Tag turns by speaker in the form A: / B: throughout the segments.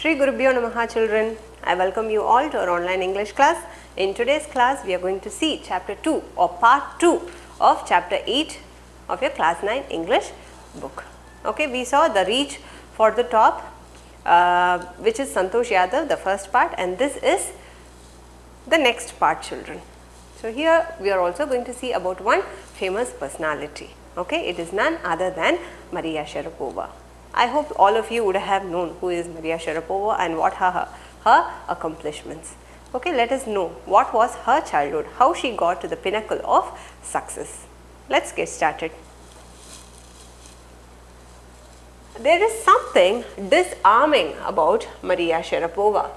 A: Shri Gurubhyo Namaha children, I welcome you all to our online English class. In today's class, we are going to see chapter 2 or part 2 of chapter 8 of your class 9 English book. Okay, we saw the reach for the top which is Santosh Yadav, the first part, and this is the next part children. So here we are also going to see about one famous personality. Okay, it is none other than Maria Sharapova. I hope all of you would have known who is Maria Sharapova and what her accomplishments. Okay, let us know what was her childhood, how she got to the pinnacle of success. Let's get started. There is something disarming about Maria Sharapova,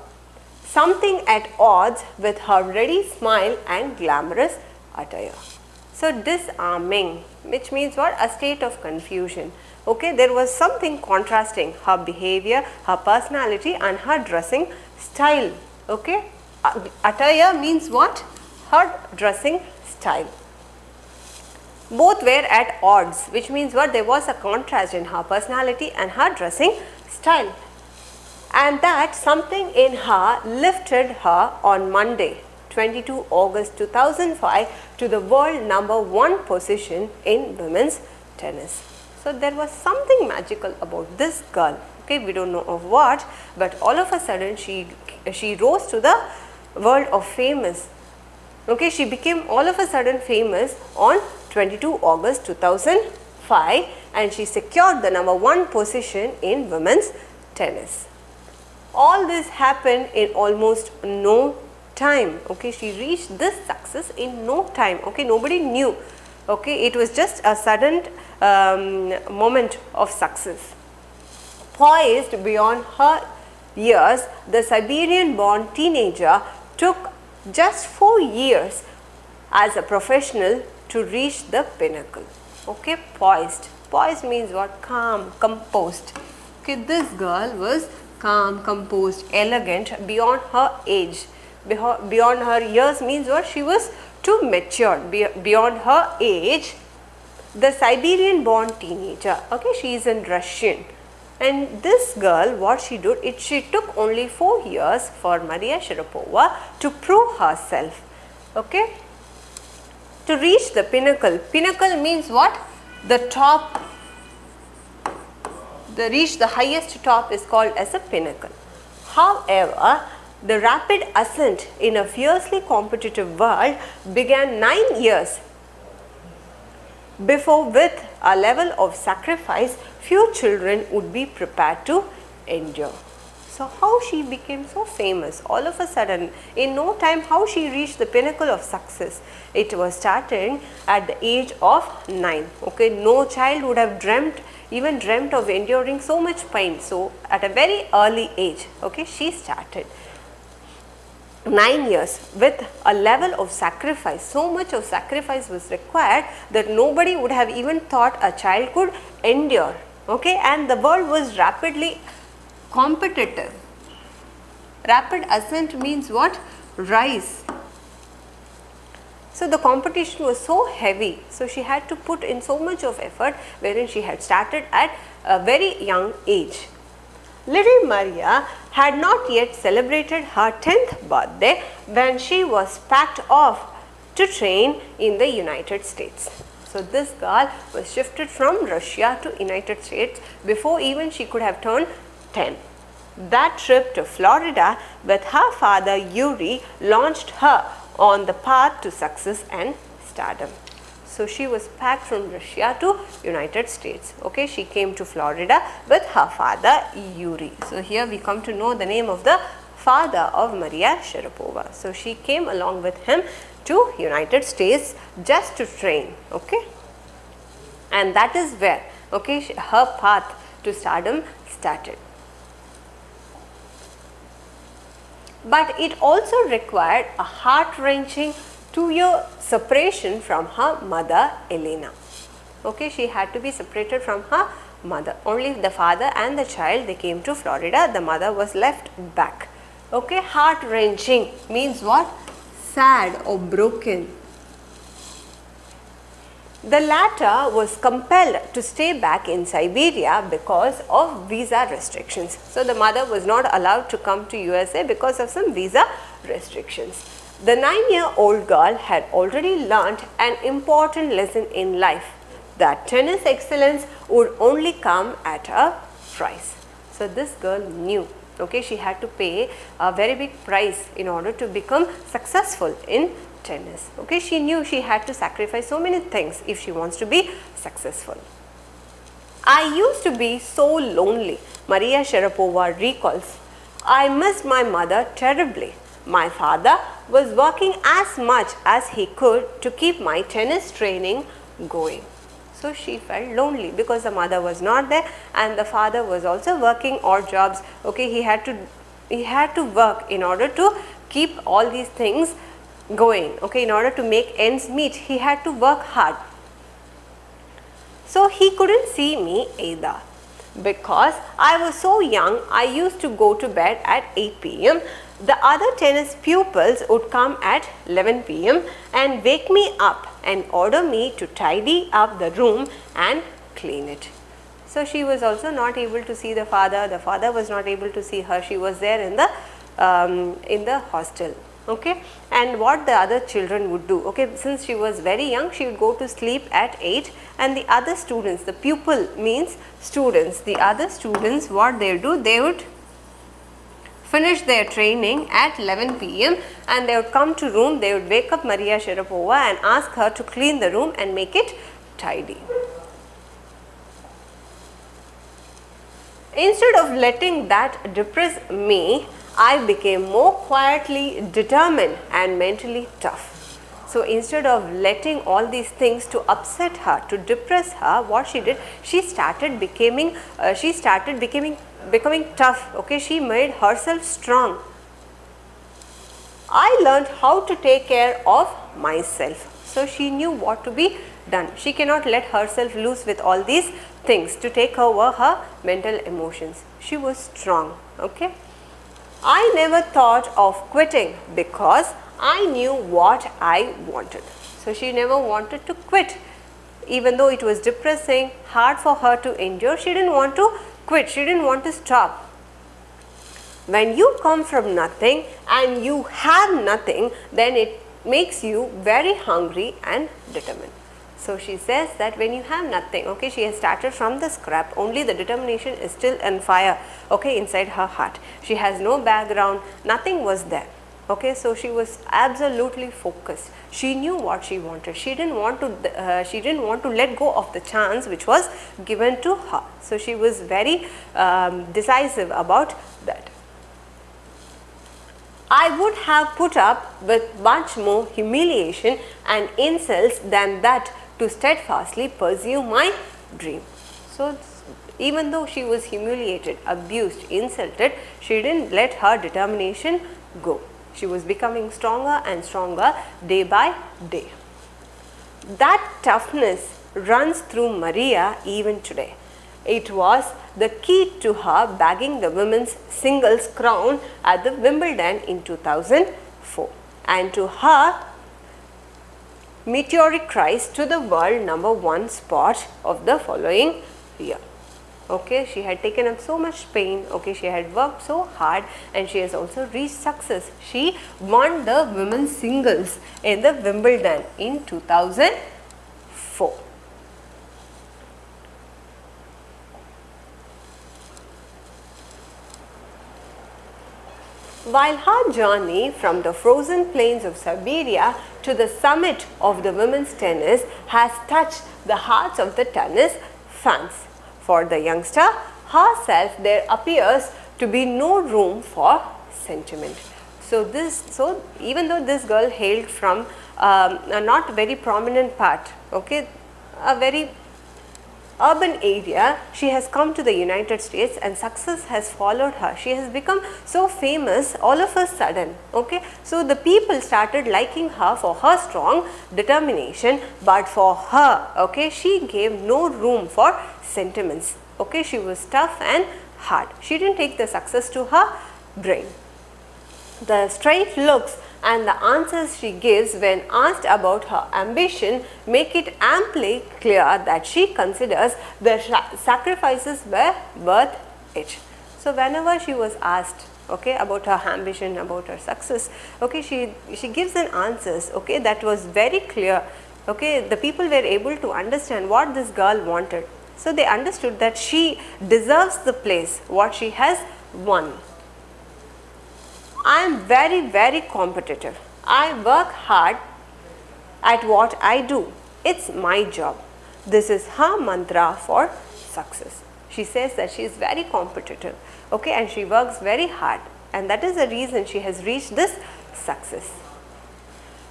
A: something at odds with her ready smile and glamorous attire. So disarming, which means what? A state of confusion. Okay, there was something contrasting her behavior, her personality and her dressing style. Okay, attire means what? Her dressing style. Both were at odds, which means what? There was a contrast in her personality and her dressing style. And that something in her lifted her on Monday, 22 August 2005 to the world #1 position in women's tennis. So there was something magical about this girl. Okay, we don't know of what, but all of a sudden she rose to the world of famous. Okay, she became all of a sudden famous on 22 August 2005 and she secured the #1 position in women's tennis. All this happened in almost no time. Okay, she reached this success in no time. Okay, nobody knew. Okay, it was just a sudden moment of success. Poised beyond her years, the Siberian-born teenager took just 4 years as a professional to reach the pinnacle. Okay, poised. Poised means what? Calm, composed. Okay, this girl was calm, composed, elegant beyond her age. Beyond her years means what? She was too mature. Beyond her age, the Siberian-born teenager. Okay, she is in Russian. And this girl, what she did, she took only 4 years for Maria Sharapova to prove herself. Okay, to reach the pinnacle. Pinnacle means what? The top. The highest top is called as a pinnacle. However, the rapid ascent in a fiercely competitive world began 9 years before, with a level of sacrifice few children would be prepared to endure. So how she became so famous all of a sudden in no time, how she reached the pinnacle of success? It was starting at the age of 9. Okay, no child would have even dreamt of enduring so much pain. So at a very early age, okay, she started. 9 years with a level of sacrifice. So much of sacrifice was required that nobody would have even thought a child could endure. Okay, and the world was rapidly competitive. Rapid ascent means what? Rise. So the competition was so heavy, so she had to put in so much of effort, wherein she had started at a very young age. Little Maria had not yet celebrated her 10th birthday when she was packed off to train in the United States. So this girl was shifted from Russia to United States before even she could have turned 10. That trip to Florida with her father Yuri launched her on the path to success and stardom. So she was packed from Russia to United States. Okay, she came to Florida with her father Yuri. So here we come to know the name of the father of Maria Sharapova. So she came along with him to United States just to train. Okay, and that is where, okay, her path to stardom started. But it also required a heart-wrenching 2-year separation from her mother Elena. Okay, she had to be separated from her mother. Only the father and the child, they came to Florida. The mother was left back. Okay, heart-wrenching means what? Sad or broken. The latter was compelled to stay back in Siberia because of visa restrictions. So, the mother was not allowed to come to USA because of some visa restrictions. The 9-year-old girl had already learnt an important lesson in life, that tennis excellence would only come at a price. So, this girl knew, okay, she had to pay a very big price in order to become successful in tennis. Okay, she knew she had to sacrifice so many things if she wants to be successful. I used to be so lonely, Maria Sharapova recalls. I missed my mother terribly. My father was working as much as he could to keep my tennis training going. So, she felt lonely because the mother was not there and the father was also working odd jobs. Okay, he had to work in order to keep all these things going. Okay, in order to make ends meet, he had to work hard. So, he couldn't see me either. Because I was so young, I used to go to bed at 8 p.m. The other tennis pupils would come at 11 p.m. and wake me up and order me to tidy up the room and clean it. So, she was also not able to see the father was not able to see her, she was there in the hostel. Okay, and what the other children would do, okay, since she was very young, she would go to sleep at 8 and the other students, the pupil means students, the other students, what they do, they would finish their training at 11 p.m. and they would come to room, they would wake up Maria Sharapova and ask her to clean the room and make it tidy. Instead of letting that depress me, I became more quietly determined and mentally tough. So, instead of letting all these things to upset her, to depress her, what she did, she started becoming tough. Okay, she made herself strong. I learned how to take care of myself. So, she knew what to be done. She cannot let herself loose with all these things to take over her mental emotions. She was strong. Okay. I never thought of quitting because I knew what I wanted. So, she never wanted to quit. Even though it was depressing, hard for her to endure, she didn't want to quit, she didn't want to stop. When you come from nothing and you have nothing, then it makes you very hungry and determined. So, she says that when you have nothing, okay, she has started from the scrap, only the determination is still on fire, okay, inside her heart. She has no background, nothing was there. Okay, so she was absolutely focused. She knew what she wanted. She didn't want to let go of the chance which was given to her. So, she was very decisive about that. I would have put up with much more humiliation and insults than that to steadfastly pursue my dream. So, even though she was humiliated, abused, insulted, she didn't let her determination go. She was becoming stronger and stronger day by day. That toughness runs through Maria even today. It was the key to her bagging the women's singles crown at the Wimbledon in 2004 and to her meteoric rise to the world #1 spot of the following year. Okay, she had taken up so much pain, okay, she had worked so hard and she has also reached success. She won the women's singles in the Wimbledon in 2004. While her journey from the frozen plains of Siberia to the summit of the women's tennis has touched the hearts of the tennis fans, for the youngster herself there appears to be no room for sentiment. So, even though this girl hailed from a not very prominent part, okay, a very urban area, she has come to the United States and success has followed her. She has become so famous all of a sudden. Okay, so the people started liking her for her strong determination, but for her, okay, she gave no room for sentiments. Okay, she was tough and hard. She didn't take the success to her brain. The straight looks and the answers she gives when asked about her ambition make it amply clear that she considers the sacrifices were worth it. So whenever she was asked, okay, about her ambition, about her success, okay, she gives an answers, okay, that was very clear. Okay, the people were able to understand what this girl wanted. So they understood that she deserves the place what she has won. I am very competitive. I work hard at what I do. It's my job. This is her mantra for success. She says that she is very competitive, okay, and she works very hard, and that is the reason she has reached this success.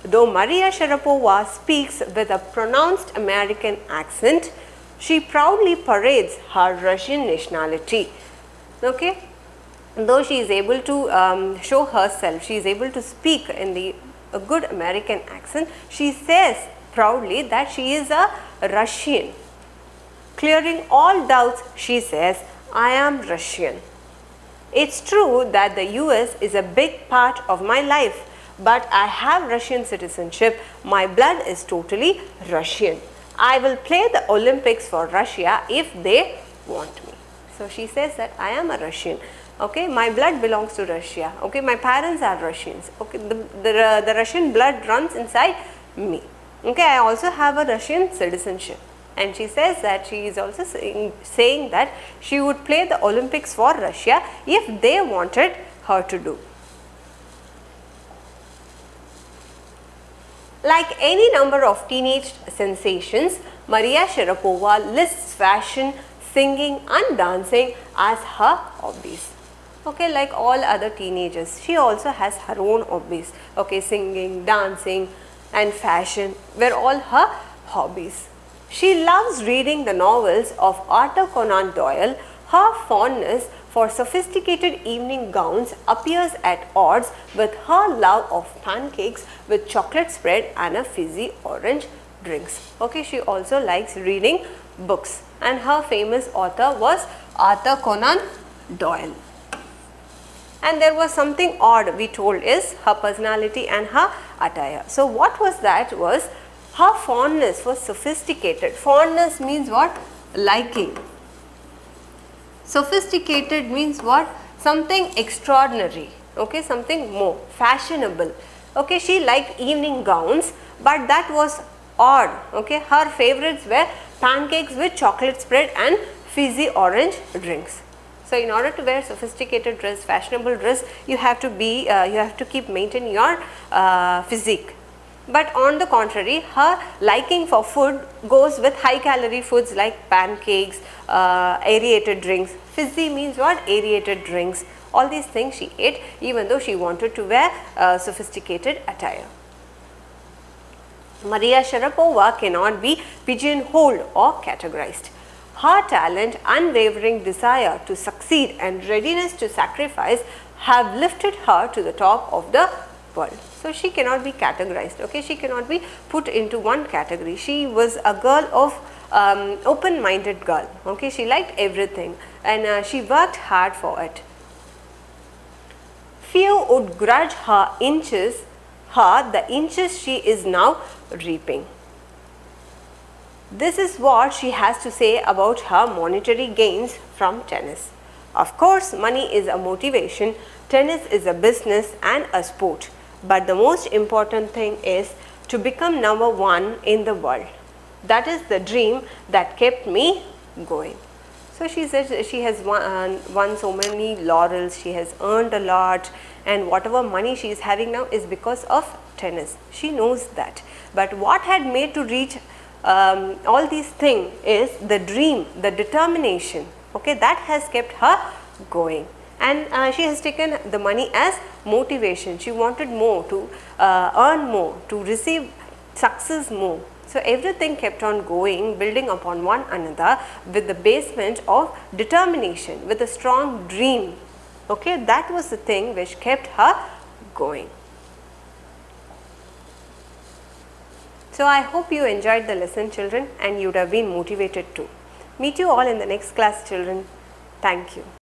A: Though Maria Sharapova speaks with a pronounced American accent, she proudly parades her Russian nationality. Okay, though she is able to show herself, she is able to speak in a good American accent, she says proudly that she is a Russian. Clearing all doubts, she says, I am Russian. It's true that the US is a big part of my life, but I have Russian citizenship. My blood is totally Russian. I will play the Olympics for Russia if they want me. So she says that I am a Russian. Okay, my blood belongs to Russia. Okay, my parents are Russians. Okay, the Russian blood runs inside me. Okay, I also have a Russian citizenship. And she says that she is also saying that she would play the Olympics for Russia if they wanted her to do. Like any number of teenage sensations, Maria Sharapova lists fashion, singing and dancing as her hobbies. Okay, like all other teenagers, she also has her own hobbies. Okay, singing, dancing and fashion were all her hobbies. She loves reading the novels of Arthur Conan Doyle. Her fondness for sophisticated evening gowns appears at odds with her love of pancakes with chocolate spread and a fizzy orange drinks. Okay, she also likes reading books, and her famous author was Arthur Conan Doyle. And there was something odd, we told, is her personality and her attire. So what was that? Was her fondness for sophisticated. Fondness means what? Liking. Sophisticated means what? Something extraordinary. Okay, something more fashionable. Okay, she liked evening gowns, but that was odd. Okay, her favorites were pancakes with chocolate spread and fizzy orange drinks. So in order to wear sophisticated dress, fashionable dress, you have to keep maintaining your physique. But on the contrary, her liking for food goes with high calorie foods like pancakes, aerated drinks. Fizzy means what? Aerated drinks. All these things she ate even though she wanted to wear sophisticated attire. Maria Sharapova cannot be pigeonholed or categorized. Her talent, unwavering desire to succeed and readiness to sacrifice have lifted her to the top of the world. So she cannot be categorized. Okay, she cannot be put into one category. She was a girl of open-minded girl. Okay, she liked everything and she worked hard for it. Few would grudge her the inches she is now reaping. This is what she has to say about her monetary gains from tennis. Of course, money is a motivation, tennis is a business and a sport. But the most important thing is to become number one in the world. That is the dream that kept me going. So she says she has won so many laurels, she has earned a lot, and whatever money she is having now is because of tennis. She knows that. But what had made to reach all these things is the dream, the determination. Okay, that has kept her going. And she has taken the money as motivation. She wanted more, to earn more, to receive success more. So everything kept on going, building upon one another with the basement of determination, with a strong dream. Okay, that was the thing which kept her going. So I hope you enjoyed the lesson, children, and you would have been motivated too. Meet you all in the next class, children. Thank you.